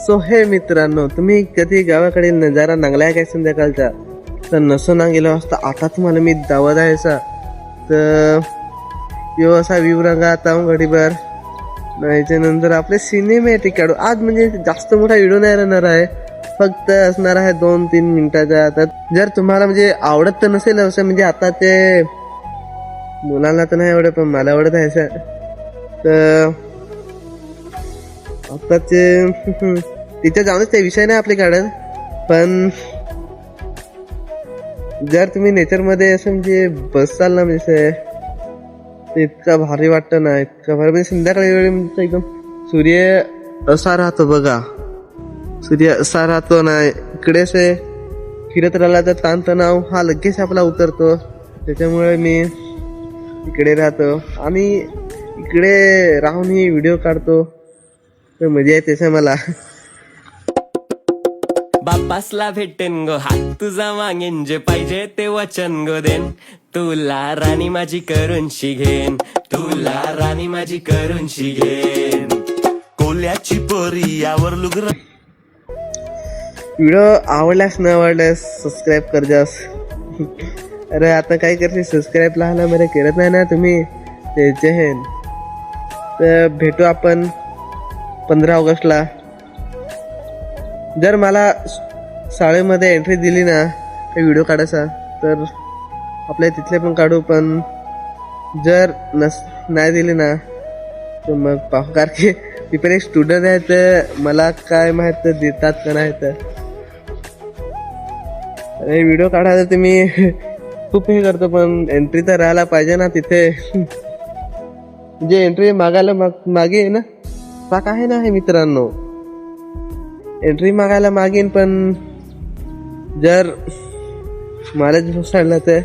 So हे मित्रांनो, तुम्ही कधी गावाकडील नजारा नांगलाय काय संध्याकाळचा? तर नसं ना गेलो असता आता तुम्हाला मी दावा द्यायचा. तर यो असा विवरंगा आता घडीभर त्याच्यानंतर आपले सिनेमॅटिक काढू. आज म्हणजे जास्त मोठा व्हिडिओ नाही राहणार आहे, फक्त असणार आहे 2-3 मिनिटाचा. तर जर तुम्हाला म्हणजे आवडत तर नसेल असं, म्हणजे आता ते मुलांना तर नाही आवडत पण मला आवडत आहे असं. तर आता ते तिथे जाऊनच ते विषय नाही आपले काढत. पण जर तुम्ही नेचरमध्ये असं म्हणजे बसाल ना, म्हणजे इतका भारी वाटतं ना, इतका भारी. म्हणजे संध्याकाळी वेळी म्हणजे एकदम सूर्य असा राहतो बघा, सूर्य असा राहतो ना, इकडे असे फिरत राहिला तर ताणतणाव हा लगेच आपला उतरतो. त्याच्यामुळे मी इकडे राहतो आणि इकडे राहून ही व्हिडिओ काढतो. तर मजा येते तसं मला. बापासला भेटेन गो हात तुझा मागेन, जे पाहिजे ते वचन गो देन. तुला राणी माझी करून शिघेन, तुला राणी माझी करून शिघेन. कोल्याची परी यावर लुगर. व्हिडिओ आवडल्यास न आवडल्यास सबस्क्राईब कर जास. अरे आता काय करते, सबस्क्राईब लहान बरं करत नाही ना तुम्ही, त्याचे हे. तर भेटू आपण 15 ऑगस्टला. जर मला शाळेमध्ये एंट्री दिली ना काही व्हिडिओ काढायचा, तर आपल्या तिथले पण काढू. पण जर नाही दिली ना तर मग पाहू, कारण की मी पण एक स्टुडंट आहे. तर मला काय माहीत देतात का नाही. तर अरे व्हिडिओ काढायला तर मी खूप हे करतो, पण एंट्री तर राहायला पाहिजे ना तिथे. म्हणजे एंट्री मागायला मागे आहे ना, पाक आहे ना हे मित्रांनो, एंट्री मागायला मागेन. पण जर मला सांगलं तर